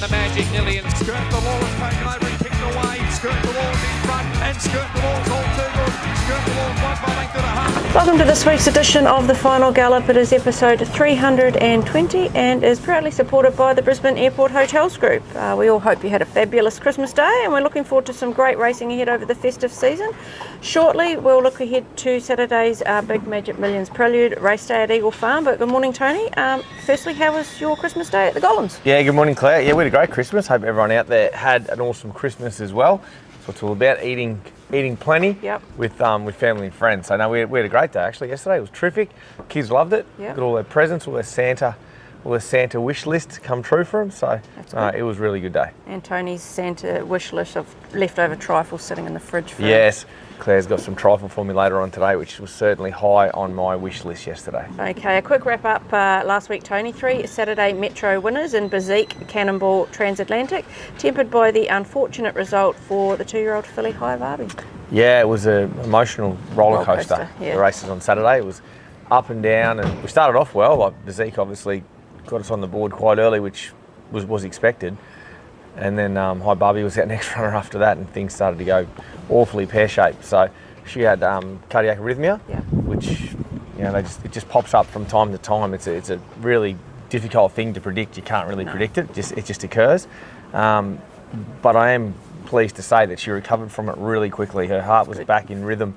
the Magic Millions. Skirt the wall has taken over and kicked away. Skirt the wall's in front and Skirt the wall's all too good. Skirt the wall's 1.5 Welcome to this week's edition of the Final Gallop. It is episode 320 and is proudly supported by the Brisbane Airport Hotels Group. We all hope you had a fabulous Christmas day and we're looking forward to some great racing ahead over the festive season. Shortly we'll look ahead to Saturday's big Magic Millions Prelude Raceday at Eagle Farm. But good morning, Tony. Firstly, how was your Christmas day at the Gollans? Yeah, good morning, Claire. Yeah, we had a great Christmas. Hope everyone out there had an awesome Christmas as well. So it's all about eating plenty. Yep. with family and friends. So no, we had a great day actually yesterday. It was terrific. Kids loved it. Yep. Got all their presents, all their Santa wish list come true for them. So it was a really good day. And Tony's Santa wish list of leftover trifles sitting in the fridge for Yes. Claire's got some trifle for me later on today, which was certainly high on my wish list yesterday. Okay, a quick wrap up last week, Tony. 3 Saturday Metro winners in Bezique, Cannonball, Transatlantic, tempered by the unfortunate result for the 2-year-old filly High Barbie. Yeah, it was an emotional roller coaster. Yeah. The races on Saturday, it was up and down, and we started off well. Like Bezique obviously got us on the board quite early, which was expected. And then High Barbie was our next runner after that, and things started to go awfully pear-shaped. So she had cardiac arrhythmia, which it just pops up from time to time. It's a really difficult thing to predict. You can't really predict it. It just occurs. But I am pleased to say that she recovered from it really quickly. Her heart was back in rhythm,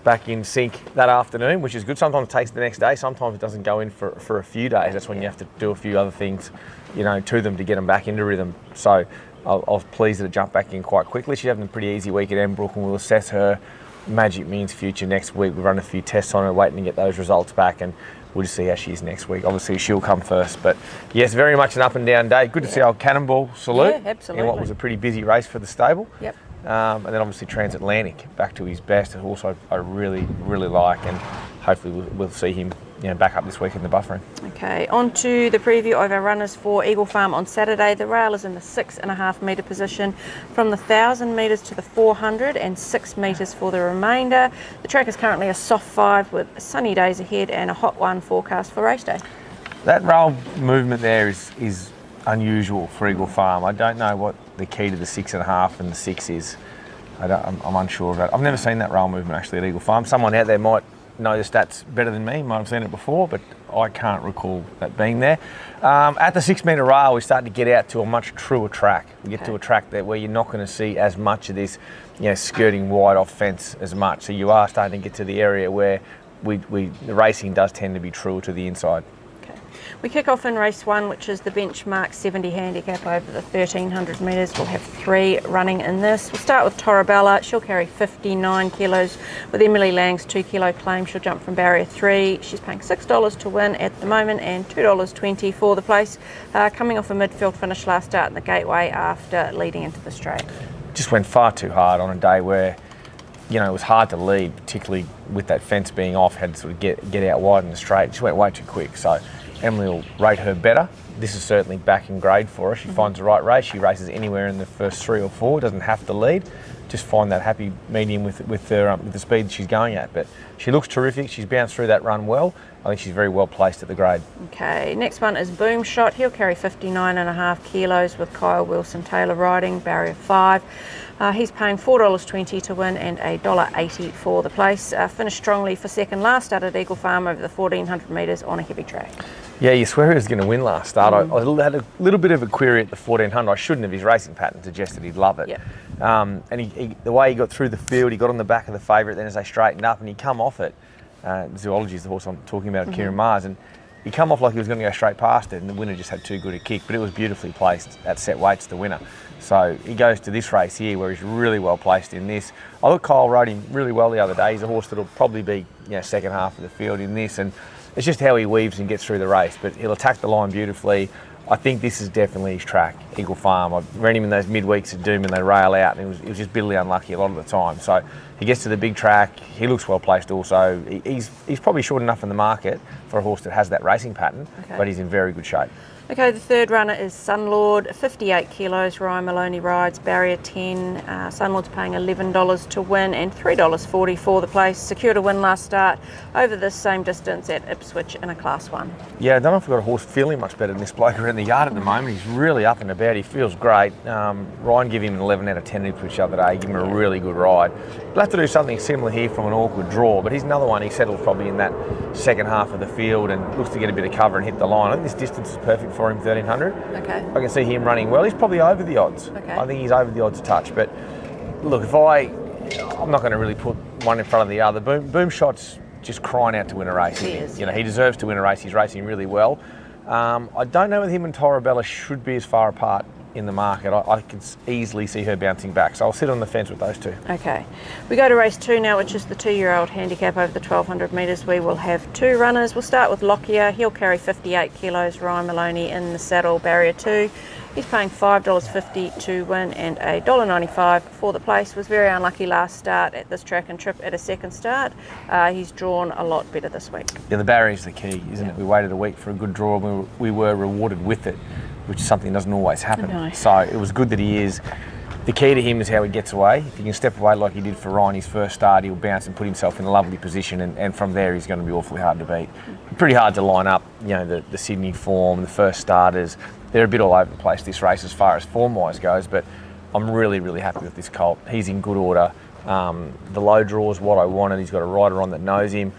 back in sync that afternoon, which is good. Sometimes it takes the next day. Sometimes it doesn't go in for a few days. That's when you have to do a few other things, to them to get them back into rhythm. So I was pleased that it jumped back in quite quickly. She's having a pretty easy week at Embrook, and we'll assess her Magic Millions future next week. We've run a few tests on her, waiting to get those results back, and we'll just see how she is next week. Obviously, she'll come first. But yes, very much an up and down day. Good to see old Cannonball salute in what was a pretty busy race for the stable. Yep. And then obviously Transatlantic back to his best. Also, I really, really like, and hopefully we'll see him back up this week in the buffering. Okay, on to the preview of our runners for Eagle Farm on Saturday. The rail is in the 6.5 metre position from the 1,000 metres to the 400 and 6 metres for the remainder. The track is currently a soft 5 with sunny days ahead and a hot 1 forecast for race day. That rail movement there is unusual for Eagle Farm. I don't know what the key to the 6.5 and the 6 is. I'm unsure of that. I've never seen that rail movement actually at Eagle Farm. Someone out there might know the stats better than me, might have seen it before, but I can't recall that being there. At the 6 metre rail, we start to get out to a much truer track. We get to a track where you're not going to see as much of this, skirting wide off fence as much. So you are starting to get to the area where the racing does tend to be truer to the inside. We kick off in race 1, which is the benchmark 70 handicap over the 1,300 metres. We'll have 3 running in this. We'll start with Torabella. She'll carry 59 kilos with Emily Lang's 2 kilo claim. She'll jump from barrier 3. She's paying $6 to win at the moment and $2.20 for the place. Coming off a midfield finish last start in the Gateway after leading into the straight. Just went far too hard on a day where it was hard to lead, particularly with that fence being off. Had to sort of get out wide in the straight. It just went way too quick. So Emily will rate her better. This is certainly back in grade for her. She finds the right race. She races anywhere in the first 3 or 4. Doesn't have to lead. Just find that happy medium with the speed she's going at. But she looks terrific. She's bounced through that run well. I think she's very well placed at the grade. Okay, next one is Boom Shot. He'll carry 59.5 kilos with Kyle Wilson-Taylor riding, barrier 5. He's paying $4.20 to win and $1.80 for the place. Finished strongly for second last start at Eagle Farm over the 1,400 metres on a heavy track. Yeah, you swear he was going to win last start. I had a little bit of a query at the 1,400. I shouldn't have. His racing pattern suggested he'd love it. Yep. And the way he got through the field, he got on the back of the favourite, then as they straightened up and he come off it. Zoology is the horse I'm talking about, Kieran Mars, and he come off like he was going to go straight past it, and the winner just had too good a kick, but it was beautifully placed at set weights, the winner. So he goes to this race here where he's really well placed in this. I thought Kyle rode him really well the other day. He's a horse that'll probably be second half of the field in this, and it's just how he weaves and gets through the race, but he'll attack the line beautifully. I think this is definitely his track, Eagle Farm. I've ran him in those midweeks of doom and they rail out, and he was just bitterly unlucky a lot of the time. So he gets to the big track, he looks well placed also. He's probably short enough in the market for a horse that has that racing pattern, but he's in very good shape. Okay, the third runner is Sunlord, 58 kilos. Ryan Millane rides, barrier 10. Sunlord's paying $11 to win and $3.40 for the place. Secured a win last start over this same distance at Ipswich in a Class 1. Yeah, I don't know if I've got a horse feeling much better than this bloke around the yard at the moment. He's really up and about. He feels great. Ryan gave him an 11 out of 10 at Ipswich the other day. Give him a really good ride. We'll have to do something similar here from an awkward draw, but he's another one. He settles probably in that second half of the field and looks to get a bit of cover and hit the line. I think this distance is perfect for him, 1300. Okay. I can see him running well. He's probably over the odds. Okay. I think he's over the odds a touch. But look, I'm not going to really put one in front of the other. Boomshot's just crying out to win a race. He is. He deserves to win a race. He's racing really well. I don't know whether him and Torabella should be as far apart in the market. I could easily see her bouncing back. So I'll sit on the fence with those two. Okay. We go to race 2 now, which is the 2-year-old handicap over the 1200 metres. We will have 2 runners. We'll start with Loia. He'll carry 58 kilos. Ryan Millane in the saddle, barrier 2. He's paying $5.50 to win and $1.95 for the place. Was very unlucky last start at this track and trip at a second start. He's drawn a lot better this week. Yeah, the barrier is the key, isn't it? We waited a week for a good draw. We were rewarded with it, which is something that doesn't always happen. No. So it was good that he is. The key to him is how he gets away. If he can step away like he did for Ryan his first start, he'll bounce and put himself in a lovely position, and from there he's going to be awfully hard to beat. Pretty hard to line up, the Sydney form, the first starters. They're a bit all over the place this race as far as form-wise goes, but I'm really, really happy with this colt. He's in good order. The low draw is what I wanted. He's got a rider on that knows him.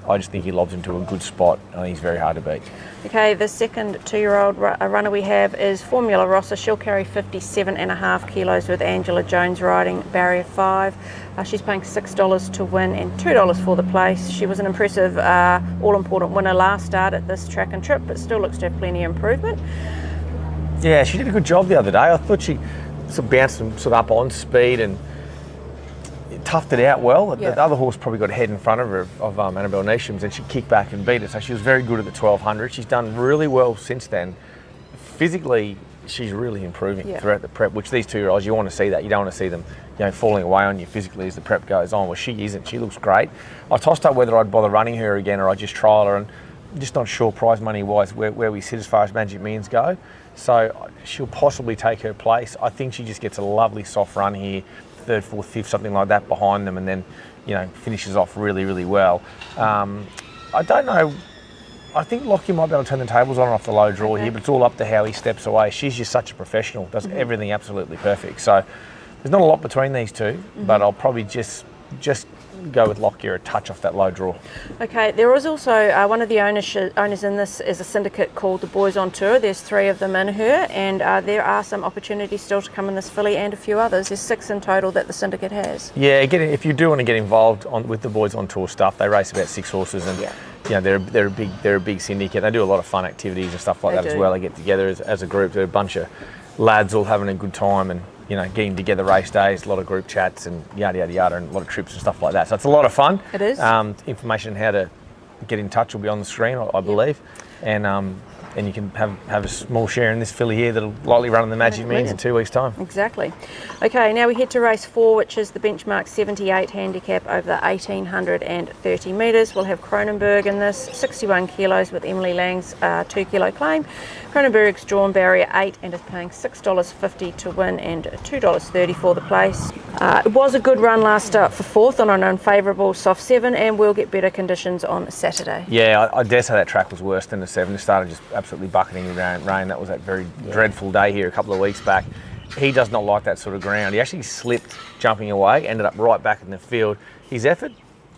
I just think he lobs into a good spot. I think he's very hard to beat. Okay, the second 2-year-old runner we have is Formularosso. She'll carry 57.5 kilos with Angela Jones riding, barrier 5. She's paying $6 to win and $2 for the place. She was an impressive all-important winner last start at this track and trip, but still looks to have plenty of improvement. Yeah, she did a good job the other day. I thought she sort of bounced them sort of up on speed and toughed it out well. Yeah. The other horse probably got ahead in front of her, of Annabelle Neesham's, and she kicked back and beat it. So she was very good at the 1200. She's done really well since then. Physically, she's really improving throughout the prep, which these 2-year-olds, you want to see that. You don't want to see them falling away on you physically as the prep goes on. Well, she isn't. She looks great. I tossed up whether I'd bother running her again or I'd just trial her, and I'm just not sure prize money-wise where we sit as far as Magic Millions go. So she'll possibly take her place. I think she just gets a lovely soft run here, 3rd, 4th, 5th, something like that behind them, and then finishes off really, really well. I don't know. I think Loia might be able to turn the tables on and off the low draw here, but it's all up to how he steps away. She's just such a professional, does everything absolutely perfect. So there's not a lot between these two, but I'll probably just go with Loia a touch off that low draw. Okay, there is also one of the owners in this is a syndicate called the Boys on Tour. There's 3 of them in her, and there are some opportunities still to come in this filly and a few others. There's 6 in total that the syndicate has. Yeah, if you do want to get involved with the Boys on Tour stuff, they race about 6 horses, and they're a big syndicate. They do a lot of fun activities and stuff like that as well. They get together as a group. They're a bunch of lads all having a good time and getting together race days, a lot of group chats and yada, yada, yada, and a lot of trips and stuff like that. So it's a lot of fun. It is. Information on how to get in touch will be on the screen, I believe. And you can have a small share in this filly here that'll likely run in the Magic Millions in 2 weeks' time. Exactly. Okay, now we head to race 4, which is the benchmark 78 handicap over the 1830 metres. We'll have Cronenberg in this, 61 kilos with Emily Lang's 2 kilo claim. Cronenberg's drawn barrier 8 and is paying $6.50 to win and $2.30 for the place. It was a good run last start for 4th on an unfavourable soft 7, and we'll get better conditions on Saturday. Yeah, I dare say that track was worse than the 7. It started just absolutely bucketing in rain. That was that very dreadful day here a couple of weeks back. He does not like that sort of ground. He actually slipped jumping away, ended up right back in the field. His effort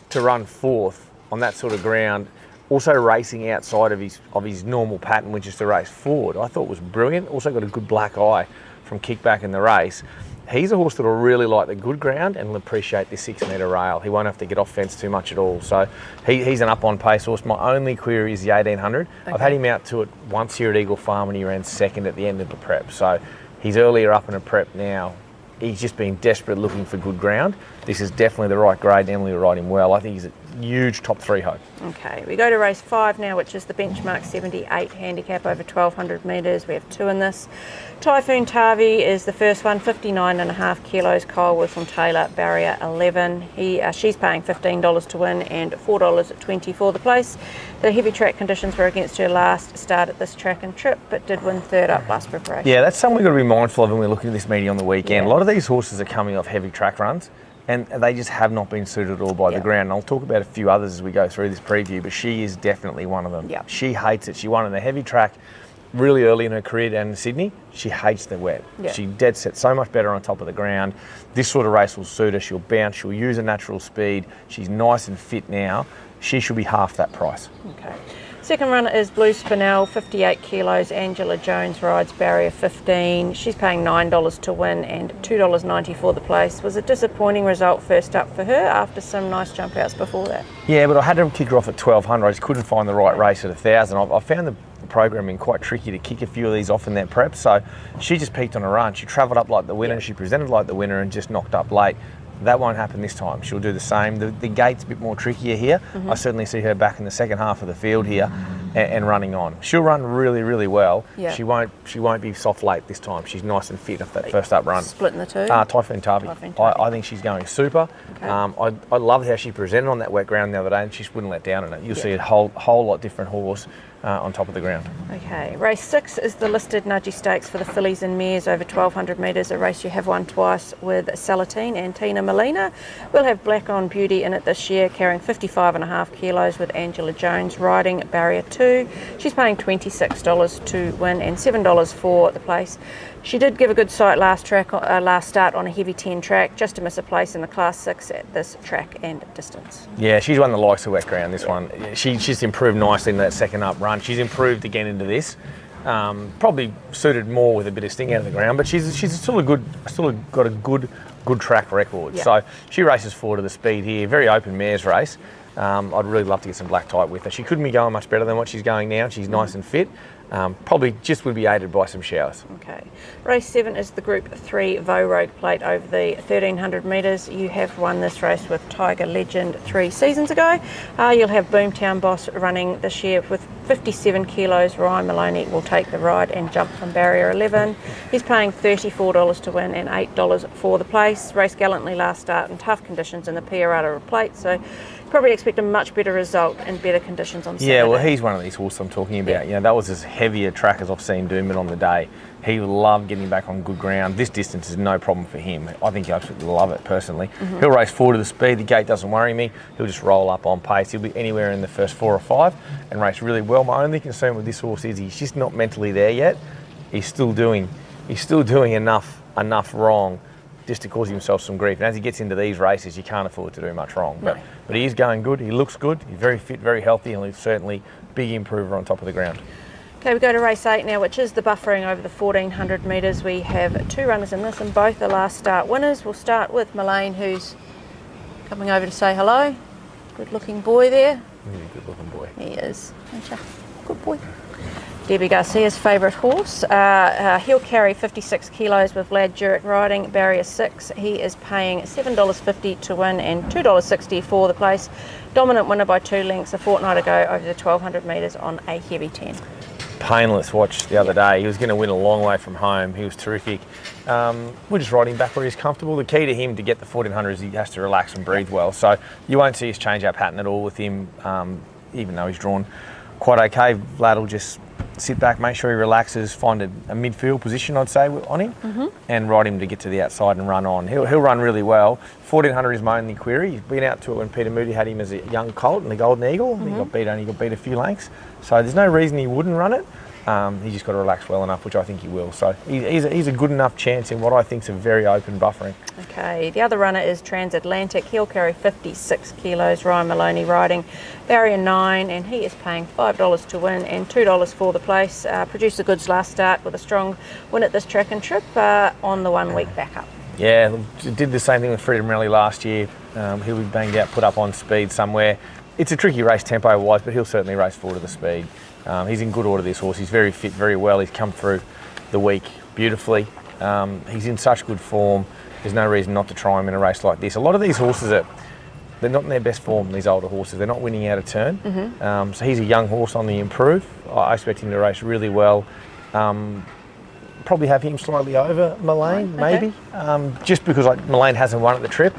to run 4th on that sort of ground, also racing outside of his normal pattern, which is to race forward, I thought was brilliant. Also got a good black eye from kickback in the race. He's a horse that'll really like the good ground and will appreciate this 6 metre rail. He won't have to get off fence too much at all. So he's an up on pace horse. My only query is the 1800. Okay. I've had him out to it once here at Eagle Farm when he ran 2nd at the end of the prep. So he's earlier up in a prep now. He's just been desperate looking for good ground. This is definitely the right grade, and Emily will ride him well. I think he's huge top 3 hope. Okay, we go to race 5 now, which is the benchmark 78 handicap over 1,200 metres. We have 2 in this. Typhoon Tavi is the first one, 59.5 kilos. Carwood from Taylor, barrier 11. She's paying $15 to win and $4.20 for the place. The heavy track conditions were against her last start at this track and trip, but did win 3rd up last preparation. Yeah, that's something we've got to be mindful of when we're looking at this meeting on the weekend. Yeah. A lot of these horses are coming off heavy track runs, and they just have not been suited at all by the ground. And I'll talk about a few others as we go through this preview, but she is definitely one of them. Yep. She hates it. She won in the heavy track really early in her career down in Sydney. She hates the wet. Yep. She dead set so much better on top of the ground. This sort of race will suit her. She'll bounce. She'll use her natural speed. She's nice and fit now. She should be half that price. Okay. Second runner is Blue Spanel, 58 kilos. Angela Jones rides, barrier 15. She's paying $9 to win and $2.90 for the place. Was a disappointing result first up for her after some nice jump outs before that. Yeah, but I had to kick her off at 1,200. I just couldn't find the right race at 1,000. I found the programming quite tricky to kick a few of these off in that prep. So she just peaked on a run. She travelled up like the winner. She presented like the winner and just knocked up late. That won't happen this time. She'll do the same. The gate's a bit more trickier here. I certainly see her back in the second half of the field here and running on. She'll run really, really well. Yeah. She won't be soft late this time. She's nice and fit off that first up run. Splitting the two? Typhoon Tavi. I think she's going super. Okay. I loved how she presented on that wet ground the other day, and she just wouldn't let down in it. You'll see a whole lot different horse on top of the ground. Okay, race 6 is the Listed Nudgee Stakes for the fillies and mares over 1,200 metres, a race you have won twice with Salatine and Tina Millane. We'll have Black On Beauty in it this year, carrying 55.5 kilos with Angela Jones riding, barrier 2. She's paying $26 to win and $7 for the place. She did give a good sight last start on a heavy 10 track, just to miss a place in the Class 6 at this track and distance. Yeah, she's won the likes of wet ground, this one. She's just improved nicely in that second up run. She's improved again into this. Probably suited more with a bit of sting out of the ground, but she's still got a good track record. Yeah. So she races forward to the speed here. Very open mares race. I'd really love to get some black type with her. She couldn't be going much better than what she's going now. She's nice and fit. Probably just would be aided by some showers. Okay. Race 7 is the Group 3 Rogue Plate over the 1,300 metres. You have won this race with Tiger Legend 3 seasons ago. You'll have Boomtown Boss running this year with 57 kilos. Ryan Millane will take the ride and jump from barrier 11. He's paying $34 to win and $8 for the place. Raced gallantly last start in tough conditions in the Piarata Plate, so probably expect a much better result in better conditions on Saturday. Yeah, well, he's one of these horses I'm talking about. You know, that was as heavy a track as I've seen doom it on the day. He loved getting back on good ground. This distance is no problem for him. I think he absolutely love it personally. He'll race forward to the speed. The gate doesn't worry me. He'll just roll up on pace. He'll be anywhere in the first 4 or 5 and race really well. My only concern with this horse is he's just not mentally there yet. He's still doing enough wrong just to cause himself some grief. And as he gets into these races, you can't afford to do much wrong. No. But he is going good. He looks good. He's very fit, very healthy, and he's certainly a big improver on top of the ground. Okay, we go to race 8 now, which is the buffering over the 1,400 metres. We have 2 runners in this, and both the last start winners. We'll start with Millane, who's coming over to say hello. Good-looking boy there. Really good-looking boy. He is. Good boy. Debbie Garcia's favourite horse. He'll carry 56 kilos with Vlad Jurek riding, barrier 6. He is paying $7.50 to win and $2.60 for the place. Dominant winner by 2 lengths a fortnight ago over the 1,200 metres on a heavy 10. Painless watch the other day. He was going to win a long way from home. He was terrific. We're just riding back where he's comfortable. The key to him to get the 1,400 is he has to relax and breathe well. So you won't see us change our pattern at all with him, even though he's drawn quite okay. Vlad will just sit back, make sure he relaxes, find a midfield position, I'd say, on him, and ride him to get to the outside and run on. He'll run really well. 1,400 is my only query. He's been out to it when Peter Moody had him as a young colt in the Golden Eagle. He got beat a few lengths. So there's no reason he wouldn't run it. He's just got to relax well enough, which I think he will. So he's a good enough chance in what I think is a very open buffering. Okay, the other runner is Transatlantic. He'll carry 56 kilos. Ryan Millane riding, barrier 9, and he is paying $5 to win and $2 for the place. Produced the goods last start with a strong win at this track and trip on the 1 week back up. Yeah, did the same thing with Freedom Rally last year. He'll be banged out, put up on speed somewhere. It's a tricky race tempo-wise, but he'll certainly race forward to the speed. He's in good order, this horse. He's very fit, very well. He's come through the week beautifully. He's in such good form. There's no reason not to try him in a race like this. A lot of these horses are they're not in their best form, these older horses. They're not winning out of turn. So he's a young horse on the improve. I expect him to race really well. Probably have him slightly over Millane, maybe, just because Millane hasn't won at the trip,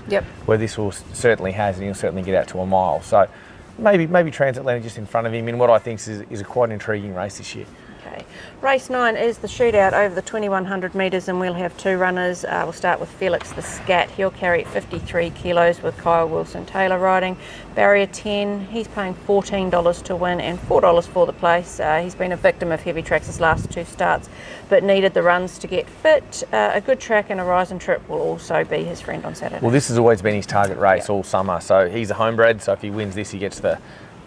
where this horse certainly has, and he'll certainly get out to a mile. So maybe Transatlantic just in front of him in what I think is a quite intriguing race this year. Okay. Race 9 is the shootout over the 2100 metres, and we'll have 2 runners. We'll start with Felix the Scat. He'll carry 53 kilos with Kyle Wilson-Taylor riding. Barrier 10, he's paying $14 to win and $4 for the place. He's been a victim of heavy tracks his last 2 starts, but needed the runs to get fit. A good track and a rising trip will also be his friend on Saturday. Well, this has always been his target race all summer. So he's a homebred, so if he wins this, he gets the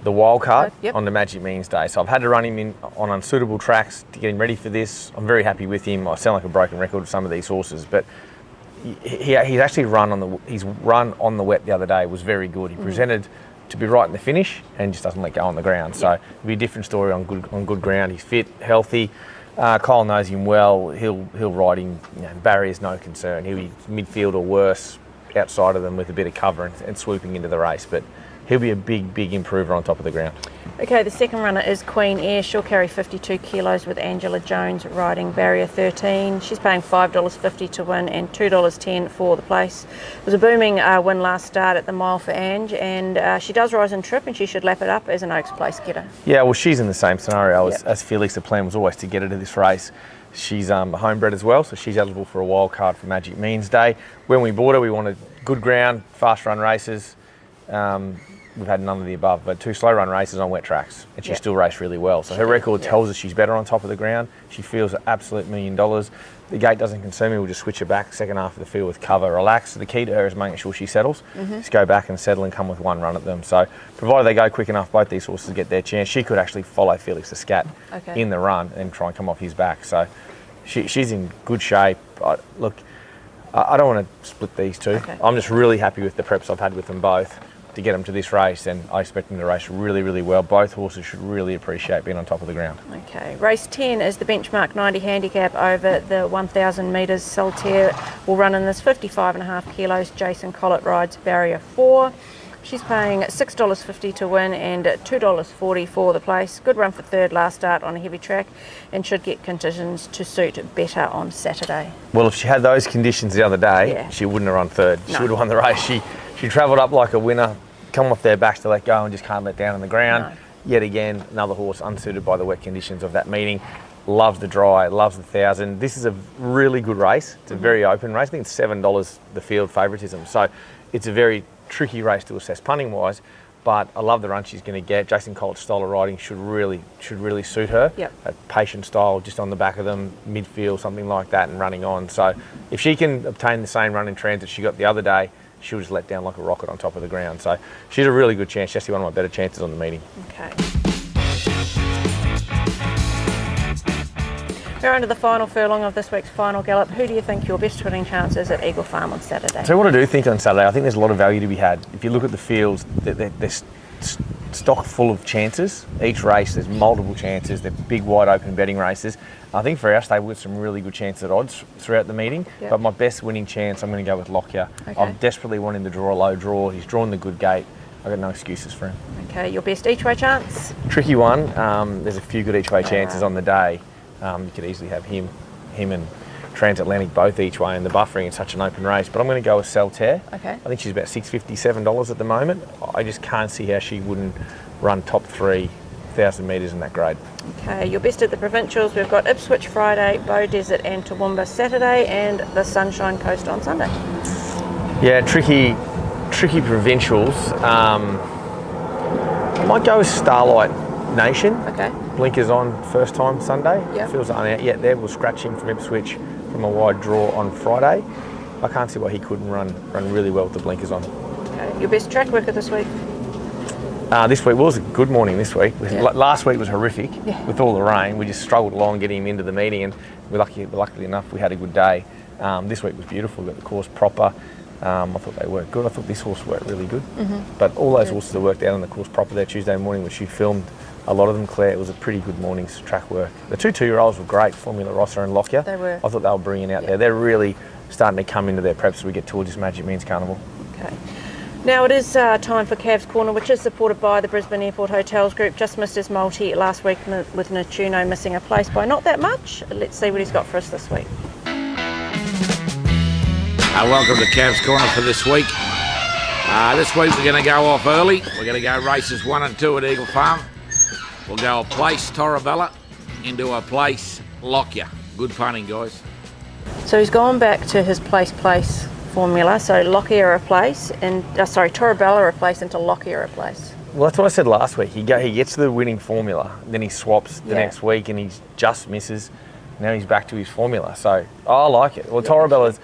wild card on the Magic Millions Day. So I've had to run him in on unsuitable tracks to get him ready for this. I'm very happy with him. I sound like a broken record with some of these horses, but he's actually run on the wet the other day was very good. He presented to be right in the finish and just doesn't let go on the ground. So it'll be a different story on good ground. He's fit, healthy. Kyle knows him well. He'll ride him. Barrier's no concern. He'll be midfield or worse outside of them with a bit of cover and swooping into the race. But he'll be a big improver on top of the ground. Okay, the second runner is Queen Air. She'll carry 52 kilos with Angela Jones riding Barrier 13. She's paying $5.50 to win and $2.10 for the place. It was a booming win last start at the mile for Ange, and she does rise and trip, and she should lap it up as an Oaks Place getter. Yeah, well, she's in the same scenario as Felix. The plan was always to get her to this race. She's a homebred as well, so she's eligible for a wild card for Magic Millions Day. When we bought her, we wanted good ground, fast run races. We've had none of the above, but 2 slow run races on wet tracks, and she still raced really well. So her record tells us she's better on top of the ground. She feels an absolute $1 million. The gate doesn't concern me. We'll just switch her back second half of the field with cover, relax. So the key to her is making sure she settles. Just go back and settle and come with 1 run at them. So provided they go quick enough, both these horses get their chance. She could actually follow Felix the Scat in the run and try and come off his back. So she's in good shape. Look, I don't want to split these 2. I'm just really happy with the preps I've had with them both to get them to this race, and I expect them to race really well. Both horses should really appreciate being on top of the ground. Okay, race 10 is the benchmark 90 handicap over the 1,000 metres. Saltaire will run in this 55.5 kilos. Jason Collett rides Barrier 4. She's paying $6.50 to win and $2.40 for the place. Good run for third last start on a heavy track, and should get conditions to suit better on Saturday. Well, if she had those conditions the other day, she wouldn't have run third. She would have won the race. She travelled up like a winner, come off their backs to let go and just can't let down on the ground. Yet again, another horse unsuited by the wet conditions of that meeting. Loves the dry, loves the 1,000. This is a really good race. It's a very open race. I think it's $7 the field favouritism. So it's a very tricky race to assess punting wise, but I love the run she's going to get. Jason Collett's style of riding should really suit her. A patient style, just on the back of them, midfield, something like that, and running on. So if she can obtain the same run in transit she got the other day, she'll just let down like a rocket on top of the ground. So she's a really good chance. She's actually one of my better chances on the meeting. Okay. We're on to the final furlong of this week's Final Gallop. Who do you think your best winning chance is at Eagle Farm on Saturday? So what I do think on Saturday, I think there's a lot of value to be had. If you look at the fields, they're stock full of chances. Each race, there's multiple chances. They're big, wide open betting races. I think for our stable, we've got some really good chances at odds throughout the meeting. But my best winning chance, I'm going to go with Loia. I desperately want him to draw a low draw. He's drawn the good gate. I've got no excuses for him. Okay, your best each way chance? Tricky one. There's a few good each way chances on the day. You could easily have him and Transatlantic both each way in the buffering in such an open race. But I'm going to go with Saltaire. I think she's about $6.50, $7 at the moment. I just can't see how she wouldn't run top 3 1,000 metres in that grade. Okay, your best at the Provincials. We've got Ipswich Friday, Bow Desert and Toowoomba Saturday, and the Sunshine Coast on Sunday. Yeah, tricky Provincials. I might go with Starlight Nation. Blinkers on first time Sunday. Feels like out there. We'll scratch him from Ipswich from a wide draw on Friday. I can't see why he couldn't run really well with the blinkers on. Okay. Your best track worker this week? This week was a good morning this week. Last week was horrific with all the rain. We just struggled along getting him into the meeting, and luckily enough we had a good day. This week was beautiful. We got the course proper. I thought they worked good. I thought this horse worked really good. But all those horses that worked out on the course proper there Tuesday morning, which you filmed a lot of them, Claire, it was a pretty good morning's track work. The 2 2-year-olds were great, Formularosso and Loia. They were. I thought they were brilliant out there. They're really starting to come into their preps as we get towards this Magic Millions Carnival. Okay. Now it is time for Cavs Corner, which is supported by the Brisbane Airport Hotels Group. Just missed his multi last week with Natuno missing a place by not that much. Let's see what he's got for us this week. Welcome to Cavs Corner for this week. This week we're going to go off early. We're going to go races 1 and 2 at Eagle Farm. We'll go a place Torabella into a place Loia. Good punting, guys. So he's gone back to his place formula. So Loia a place, and Torabella a place into Loia a place. Well, that's what I said last week. He gets the winning formula, then he swaps the next week and he just misses. Now he's back to his formula. So I like it. Well, Torabella's,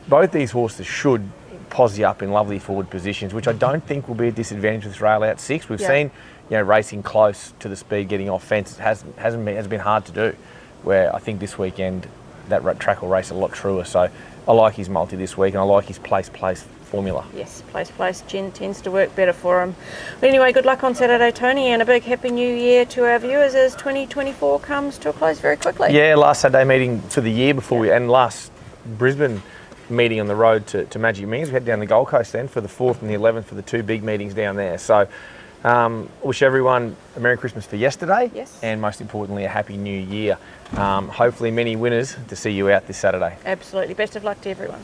both these horses should posse up in lovely forward positions, which I don't think will be a disadvantage with rail out 6. We've seen, racing close to the speed, getting off fence has been hard to do. Where I think this weekend that track will race a lot truer. So I like his multi this week, and I like his place formula. Yes, place tends to work better for him. But anyway, good luck on Saturday, Tony, and a big happy new year to our viewers as 2024 comes to a close very quickly. Yeah, last Saturday meeting for the year before and last Brisbane meeting on the road to Magic Millions. We head down the Gold Coast then for the 4th and the 11th for the 2 big meetings down there. So wish everyone a Merry Christmas for yesterday, and most importantly a Happy New Year. Hopefully many winners to see you out this Saturday. Absolutely. Best of luck to everyone.